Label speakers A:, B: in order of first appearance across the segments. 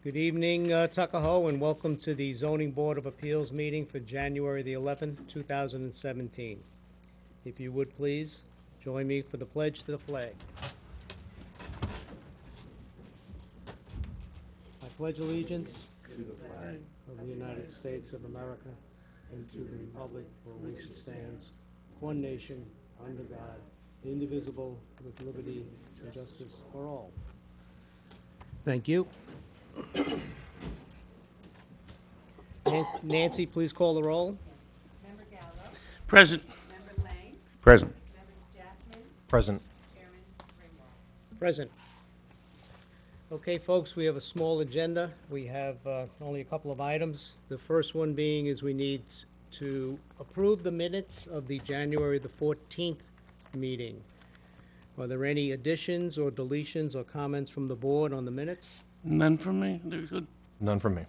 A: Good evening, Tuckahoe, and welcome to the Zoning Board of Appeals meeting for January the 11th, 2017. If you would please, join me for the pledge to the flag. I pledge allegiance to the flag of the United States of America and to the republic for which it stands, one nation, under God, indivisible, with liberty and justice for all. Thank you. Nancy, please call the roll.
B: Member Gallo.
C: Present.
B: Member Lane.
D: Present.
B: Members Jackman.
D: Present.
B: Chairman Ringwald.
A: Present. Okay, folks, we have a small agenda. We have only a couple of items. The first one being is we need to approve the minutes of the January the 14th meeting. Are there any additions or deletions or comments from the board on the minutes?
C: None from me. They're good.
D: None from me.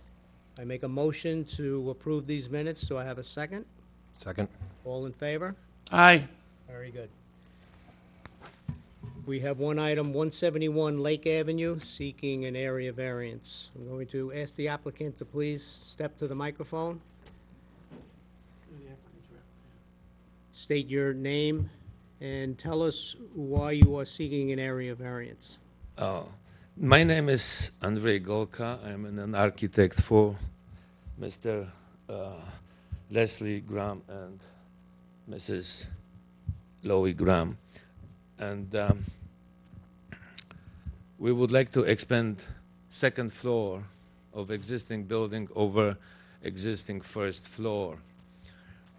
A: I make a motion to approve these minutes. Do I have a second?
D: Second.
A: All in favor?
C: Aye.
A: Very good. We have one item, 171 Lake Avenue, seeking an area variance. I'm going to ask the applicant to please step to the microphone, state your name, and tell us why you are seeking an area variance.
E: My name is Andrei Golka. I'm an architect for Mr. Leslie Graham and Mrs. Loie Graham. And we would like to expand second floor of existing building over existing first floor.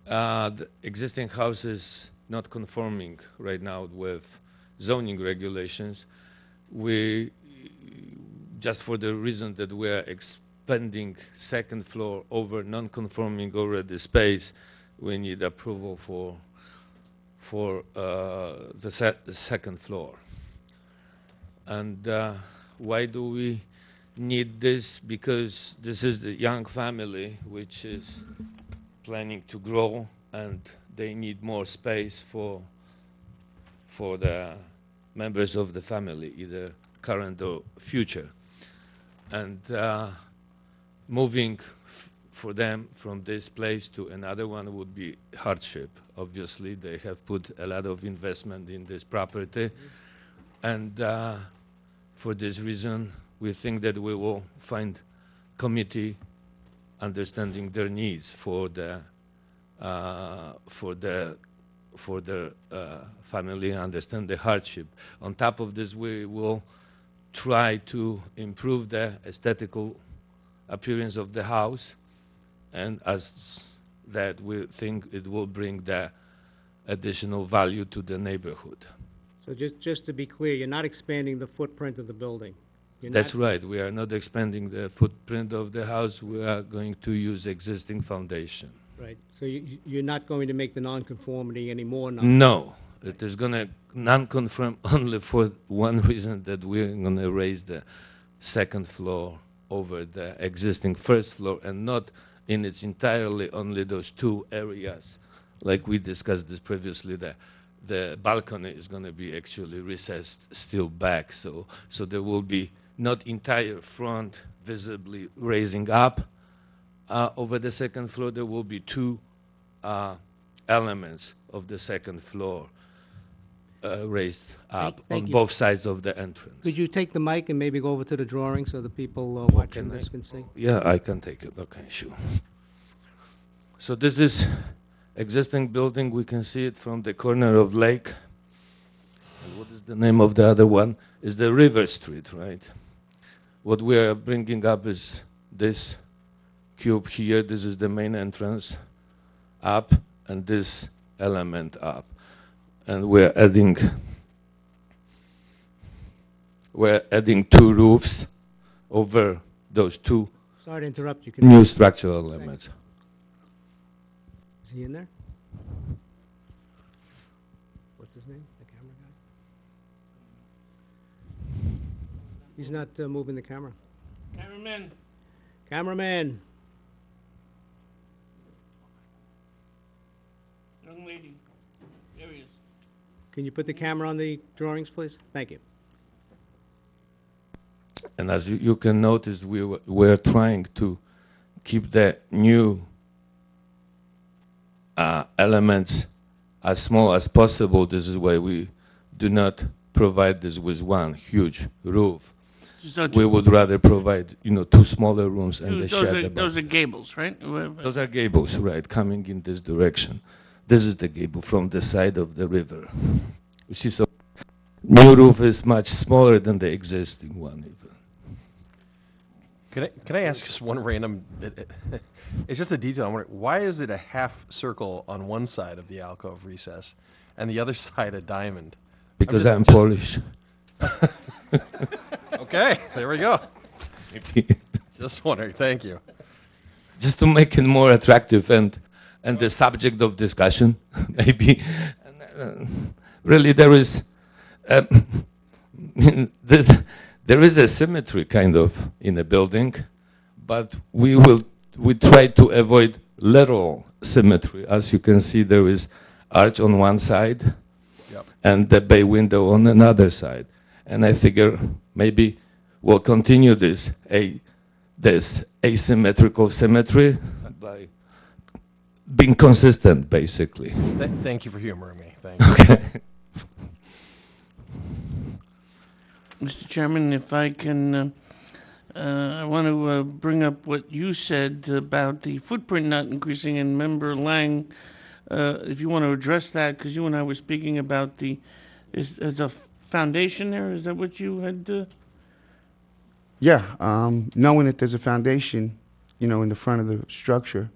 E: The existing house is not conforming right now with zoning regulations. We, just for the reason that we are expanding second floor over non-conforming already space, we need approval for the second floor. And why do we need this? Because this is the young family which is planning to grow, and they need more space for the members of the family, either current or future. And moving for them from this place to another one would be hardship. Obviously, they have put a lot of investment in this property. And for this reason, we think that we will find committee understanding their needs for their family, understand the hardship. On top of this, we will try to improve the aesthetical appearance of the house, and as that we think it will bring the additional value to the neighborhood.
A: So just to be clear, you're not expanding the footprint of the building? You're
E: That's
A: not-
E: right. We are not expanding the footprint of the house. We are going to use existing foundation.
A: Right, so you're not going to make the nonconformity anymore now?
E: No, it is going to non-confirm only for one reason, that we're going to raise the second floor over the existing first floor, and not in its entirely only those two areas. Like we discussed this previously, the balcony is going to be actually recessed still back, so there will be not entire front visibly raising up. Over the second floor, there will be two elements of the second floor raised up
A: Thank
E: on
A: you.
E: both sides of the entrance.
A: Could you take the mic and maybe go over to the drawing so the people watching
E: Can I-
A: this can see?
E: Yeah, I can take it. Okay, sure. So this is existing building. We can see it from the corner of Lake. And what is the name of the other one? Is the River Street, right? What we are bringing up is this cube here. This is the main entrance up, and this element up. And we're adding two roofs over those two
A: Sorry to interrupt you. Can
E: new structural elements.
A: Is he in there? What's his name, the camera guy? He's not moving the camera.
C: Cameraman.
A: Cameraman,
C: Young lady. There he is.
A: can you put the camera on the drawings, please? Thank you.
E: And as you can notice, we're trying to keep the new elements as small as possible. This is why we do not provide this with one huge roof.
C: So
E: We would rather provide, two smaller rooms and the
C: those
E: shed
C: are,
E: above.
C: those are gables, right?
E: Those are gables, right, coming in this direction. This is the gable from the side of the river. You see, so new roof is much smaller than the existing one even.
D: Can I ask just one random, it's just a detail. I'm wondering, why is it a half circle on one side of the alcove recess and the other side a diamond?
E: Because
D: just-
E: I'm
D: just-
E: Polish.
D: Okay, there we go. Just wondering, thank you.
E: Just to make it more attractive and the subject of discussion, maybe. Really, there is there is a symmetry kind of in a building, but we try to avoid literal symmetry. As you can see, there is arch on one side
D: Yep.
E: and the bay window on another side. And I figure maybe we'll continue this asymmetrical symmetry by being consistent, basically.
D: Thank you for humoring me, thank you.
C: Mr. Chairman, if I can, I want to bring up what you said about the footprint not increasing, and Member Lang, if you want to address that, because you and I were speaking about is a foundation there? Is that what you had?
F: Yeah, knowing that there's a foundation, in the front of the structure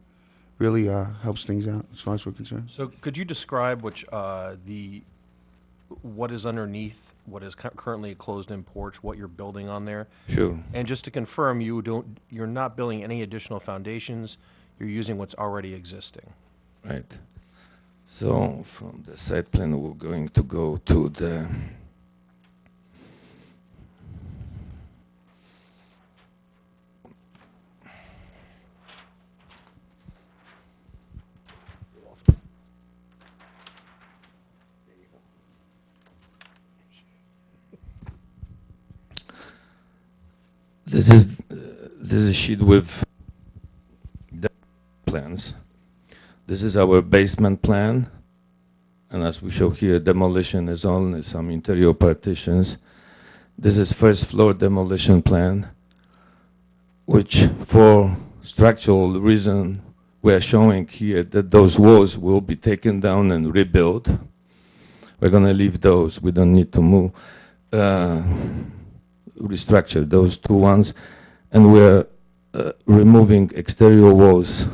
F: really helps things out as far as we're concerned.
D: So could you describe what is underneath, what is currently a closed-in porch, what you're building on there?
E: Sure.
D: And just to confirm, you're not building any additional foundations, you're using what's already existing.
E: Right. So from the site plan, we're going to go to the This is a sheet with the plans. This is our basement plan, and as we show here, demolition is only some interior partitions. This is first floor demolition plan, which for structural reason we are showing here that those walls will be taken down and rebuilt. We're going to leave those. We don't need to move. Restructure those two ones, and we're removing exterior walls,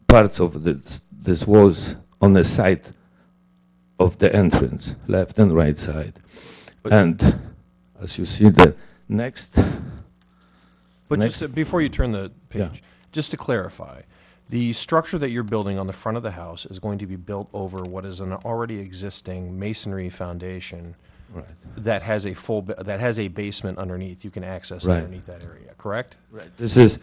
E: parts of this walls on the side of the entrance, left and right side. And as you see, the next.
D: But
E: Next.
D: just before you turn the page,
E: Yeah.
D: just to clarify, the structure that you're building on the front of the house is going to be built over what is an already existing masonry foundation
E: Right.
D: that has a basement underneath. You can access
E: Right.
D: underneath that area, correct?
E: Right. This is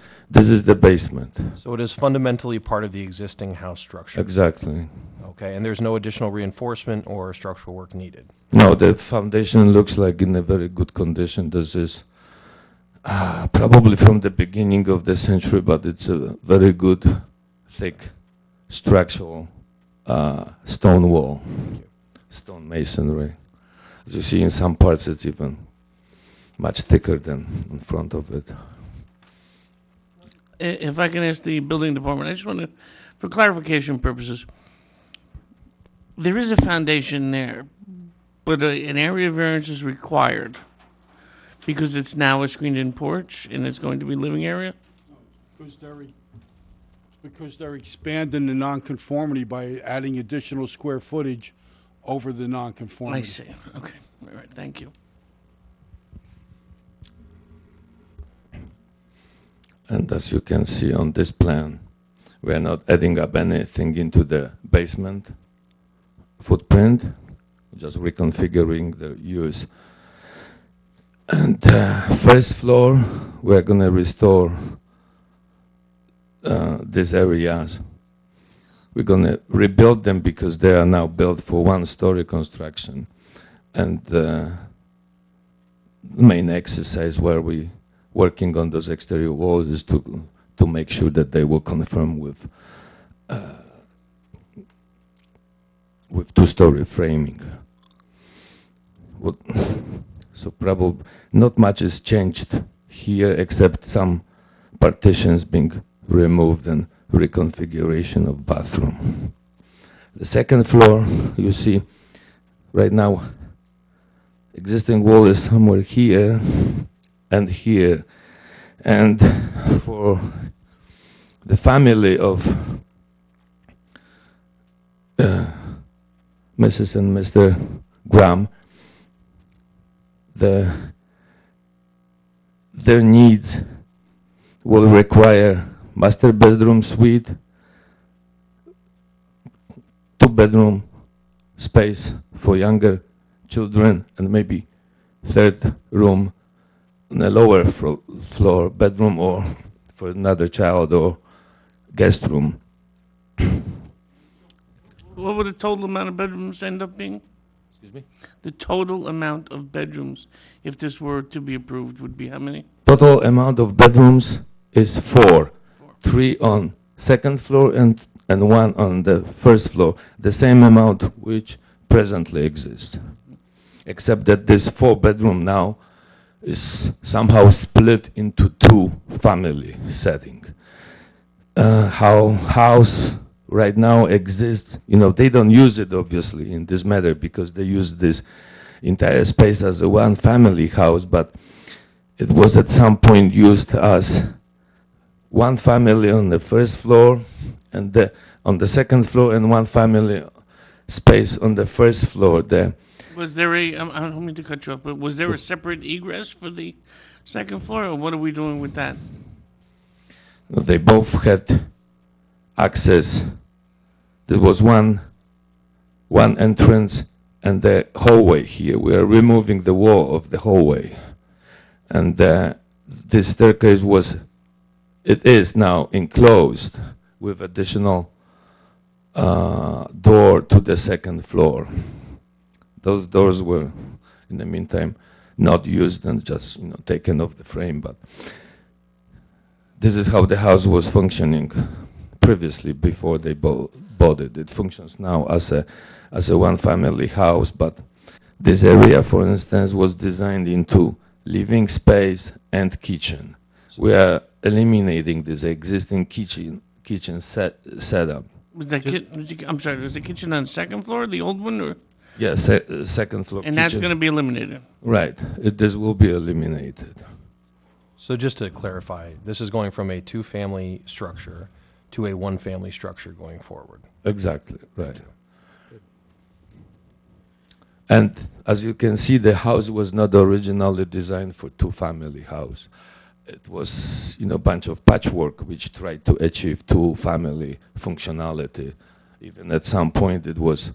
E: the basement.
D: So it is fundamentally part of the existing house structure.
E: Exactly.
D: Okay, and there's no additional reinforcement or structural work needed.
E: No, the foundation looks like in a very good condition. This is probably from the beginning of the century, but it's a very good, thick, structural stone wall, stone masonry. As you see, in some parts, it's even much thicker than in front of it.
C: If I can ask the building department, I just want to, for clarification purposes, there is a foundation there, but an area variance is required because it's now a screened-in porch and it's going to be living area?
G: Because they're expanding the nonconformity by adding additional square footage over the
C: I
G: nonconformity.
C: see. Okay. All right. Thank you.
E: And as you can see on this plan, we are not adding up anything into the basement footprint, just reconfiguring the use. And first floor, we're going to restore these areas. We're going to rebuild them because they are now built for one-story construction. And main exercise where we working on those exterior walls is to make sure that they will conform with two-story framing. So probably not much is changed here except some partitions being removed and reconfiguration of bathroom. The second floor, you see right now, existing wall is somewhere here and here. And for the family of Mrs. and Mr. Graham, their needs will require master bedroom suite, two-bedroom space for younger children, and maybe third room on a lower floor bedroom or for another child or guest room.
C: What would the total amount of bedrooms end up being?
E: Excuse me?
C: The total amount of bedrooms, if this were to be approved, would be how many?
E: Total amount of bedrooms is 4. 3 on second floor and 1 on the first floor. The same amount which presently exists. Except that this 4-bedroom now is somehow split into 2 family setting. How house right now exists, they don't use it obviously in this matter because they use this entire space as a one family house, but it was at some point used as one family on the first floor and on the second floor and one family space on the first floor there.
C: Was there I don't mean to cut you off, but was there a separate egress for the second floor, or what are we doing with that?
E: They both had access. There was one entrance and the hallway here. We are removing the wall of the hallway. And this staircase is now enclosed with additional door to the second floor. Those doors were, in the meantime, not used and just taken off the frame. But this is how the house was functioning previously before they bought it. It functions now as a one-family house, but this area, for instance, was designed into living space and kitchen. We are eliminating this existing kitchen setup.
C: Was that I'm sorry, was the kitchen on the second floor, the old one, or?
E: Yes, second floor
C: And
E: kitchen.
C: that's going to be eliminated.
E: Right. This will be eliminated.
D: So just to clarify, this is going from a two-family structure to a one-family structure going forward.
E: Exactly, right. And as you can see, the house was not originally designed for two-family house. It was, a bunch of patchwork which tried to achieve two-family functionality. Even at some point it was,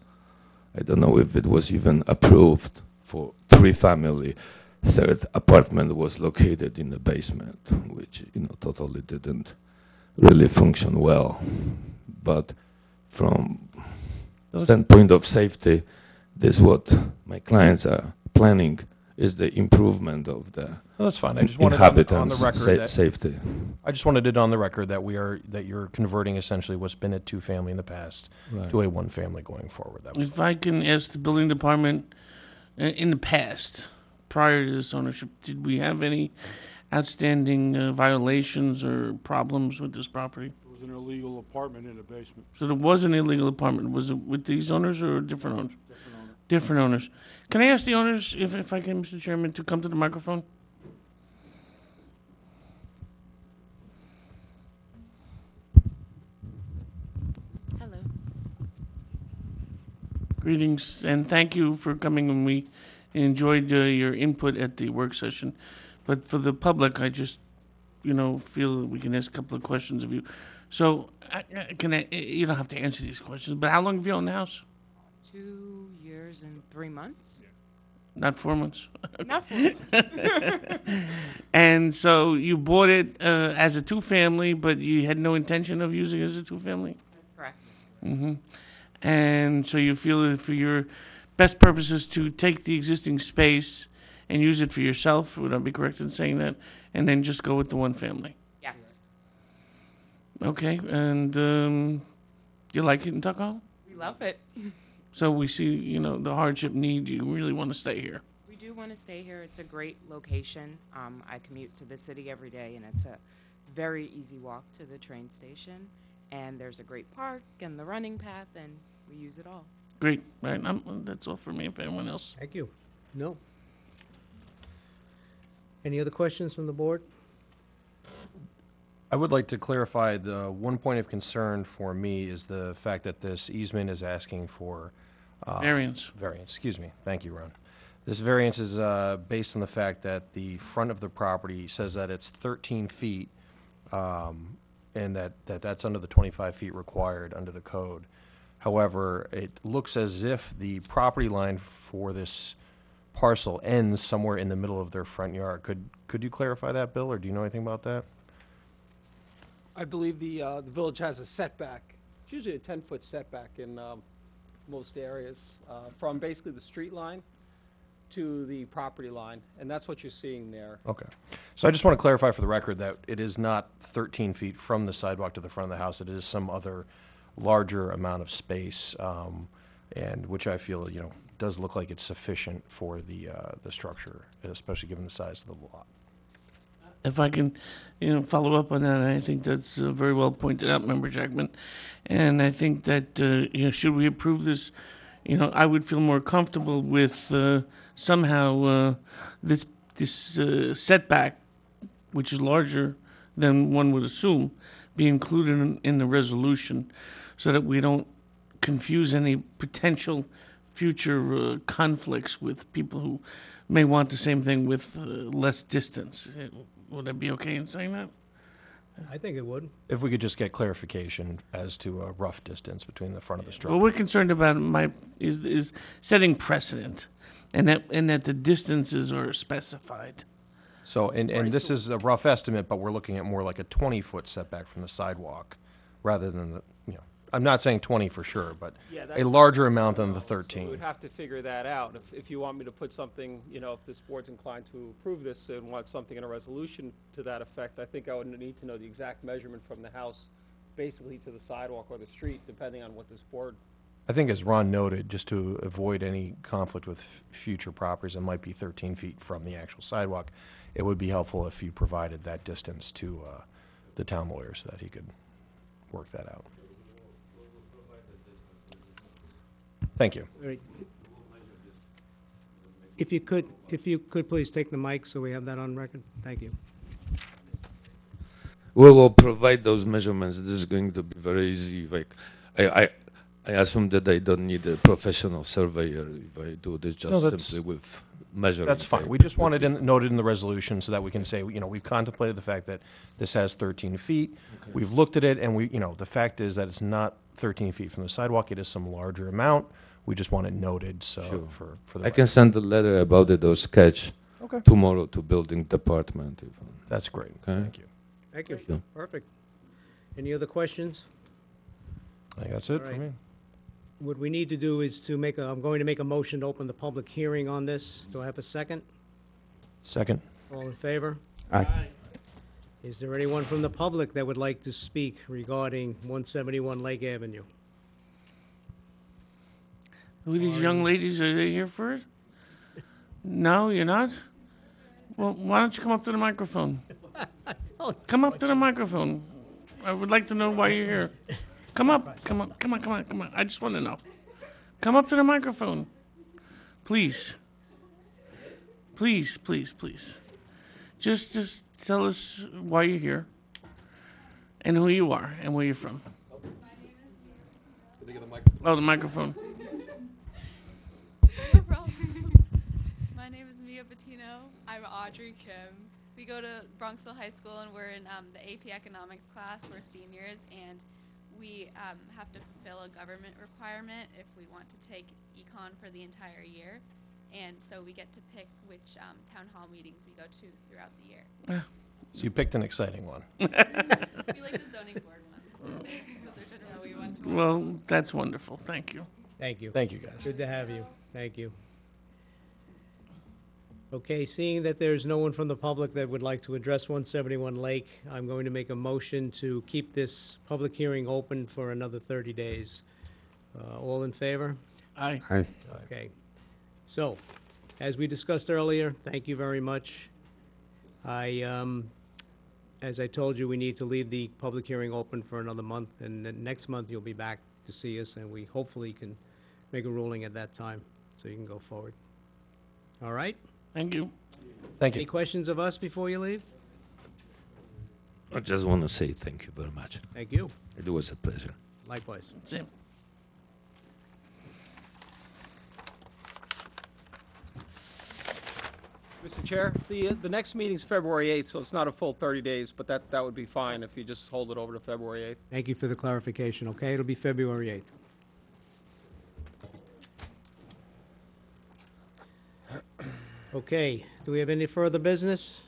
E: I don't know if it was even approved for three-family. Third apartment was located in the basement, which, totally didn't really function well. But from standpoint of safety, this is what my clients are planning is the improvement of the
D: Well, that's fine. I just wanted on the
E: inhabitants'
D: record
E: safety.
D: I just wanted it on the record that you're converting essentially what's been a two-family in the past to a one-family going forward. That was
C: If I can ask the building department, in the past, prior to this ownership, did we have any outstanding violations or problems with this property?
G: It was an illegal apartment in the basement.
C: So there was an illegal apartment. Was it with these owners or different owners?
G: Different owner.
C: Different owners. Can I ask the owners, if I can, Mr. Chairman, to come to the microphone?
B: Hello.
C: Greetings, and thank you for coming, and we enjoyed your input at the work session. But for the public, I just, feel that we can ask a couple of questions of you. So, you don't have to answer these questions, but how long have you owned the house?
B: 2 years and 3 months?
C: Not 4 months.
B: Not 4
C: And so you bought it as a two-family, but you had no intention of using it as a two-family?
B: That's correct.
C: Mm-hmm. And so you feel that for your best purposes to take the existing space and use it for yourself. Would I be correct in saying that? And then just go with the one family.
B: Yes,
C: Okay, and you like it in Tuckahoe?
B: we love it.
C: So we see, you know, the hardship need. You really want to stay here.
B: We do want to stay here. It's a great location. I commute to the city every day, and it's a very easy walk to the train station. And there's a great park and the running path, and we use it all.
C: Great, right? That's all for me. If anyone else,
A: Thank you. No. Any other questions from the board?
D: I would like to clarify, the one point of concern for me is the fact that this easement is asking for
C: variance.
D: variance. Excuse me. Thank you, Ron. This variance is based on the fact that the front of the property says that it's 13 feet, and that's under the 25 feet required under the code. However, it looks as if the property line for this parcel ends somewhere in the middle of their front yard. Could you clarify that, Bill, or do you know anything about that?
H: I believe the village has a setback, it's usually a 10-foot setback in most areas, from basically the street line to the property line, and that's what you're seeing there.
D: Okay. So I just want to clarify for the record that it is not 13 feet from the sidewalk to the front of the house. It is some other larger amount of space, and which I feel, you know, does look like it's sufficient for the structure, especially given the size of the lot.
C: If I can, you know, follow up on that, I think that's very well pointed out, Member Jackman. And I think that, you know, should we approve this, you know, I would feel more comfortable with somehow this setback, which is larger than one would assume, be included in the resolution so that we don't confuse any potential future conflicts with people who may want the same thing with less distance. Would I be okay in saying that?
A: I think it would.
D: If we could just get clarification as to a rough distance between the front of the structure.
C: What we're concerned about is setting precedent, and that the distances are specified.
D: So, and this is a rough estimate, but we're looking at more like a 20-foot setback from the sidewalk rather than the, you know, I'm not saying 20 for sure, but
H: Yeah,
D: a
H: that's-
D: larger amount than the
H: So we
D: 13.
H: would have to figure that out. If you want me to put something, you know, if this board's inclined to approve this and want something in a resolution to that effect, I think I would need to know the exact measurement from the house basically to the sidewalk or the street, depending on what this board.
D: I think as Ron noted, just to avoid any conflict with future properties, it might be 13 feet from the actual sidewalk. It would be helpful if you provided that distance to the town lawyer so that he could work that out. Thank you.
A: All right. If you could please take the mic so we have that on record. Thank you.
E: We will provide those measurements. This is going to be very easy. Like, I assume that I don't need a professional surveyor if I do this
D: No,
E: just
D: that's-
E: simply with measuring.
D: That's fine.
E: tape.
D: We just wanted it noted in the resolution so that we can say, you know, we've contemplated the fact that this has 13 feet. We've looked at it, and we, you know, the fact is that it's not 13 feet from the sidewalk. It is some larger amount. We just want it noted, so,
E: Sure.
D: for the.
E: I can send a letter about it or sketch
D: Okay.
E: tomorrow to building department.
D: That's great.
E: Okay.
D: Thank you.
A: Thank you.
E: Sure.
A: Perfect. Any other questions?
D: I think that's it
A: All
D: for
A: right.
D: me.
A: What we need to do is I'm going to make a motion to open the public hearing on this. Do I have a second?
D: Second.
A: All in favor?
F: Aye.
A: Is there anyone from the public that would like to speak regarding 171 Lake Avenue?
C: Who are these young ladies? Are they here first? No, you're not? Well, why don't you come up to the microphone? Come up to the microphone. I would like to know why you're here. Come up, come on, come on, come on, come on. I just want to know. Come up to the microphone. Please. Please, please, please. Just tell us why you're here and who you are and where you're from. Oh, the microphone.
I: No problem. My name is Mia Bettino. I'm Audrey Kim. We go to Bronxville High School and we're in the AP Economics class. We're seniors and we have to fulfill a government requirement if we want to take econ for the entire year. And so we get to pick which town hall meetings we go to throughout the year.
D: So you picked an exciting one.
I: We like the zoning board ones. Those are generally we want to.
C: Well, that's wonderful. Thank you.
A: Thank you.
D: Thank you, guys.
A: Good to have you. Thank you. Okay, seeing that there's no one from the public that would like to address 171 Lake, I'm going to make a motion to keep this public hearing open for another 30 days. All in favor?
C: Aye.
F: Aye.
A: Okay. So, as we discussed earlier, thank you very much. As I told you, we need to leave the public hearing open for another month, and then next month you'll be back to see us, and we hopefully can make a ruling at that time, so you can go forward. All right?
C: Thank you.
D: Thank
A: Any
D: you.
A: questions of us before you leave?
E: I just want to say thank you very much.
A: Thank you.
E: It was a pleasure.
A: Likewise.
C: Same.
H: Mr. Chair, the next meeting's February 8th, so it's not a full 30 days, but that would be fine if you just hold it over to February 8th.
A: Thank you for the clarification, okay? It'll be February 8th. Okay, do we have any further business?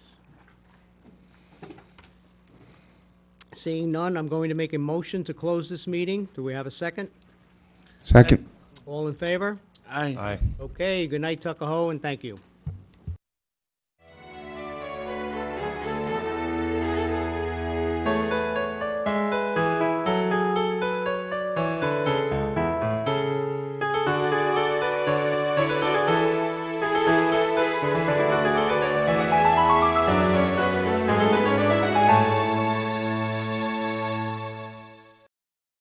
A: Seeing none, I'm going to make a motion to close this meeting. Do we have a second?
F: Second.
A: All in favor?
C: Aye.
D: Aye.
A: Okay, good night, Tuckahoe, and thank you.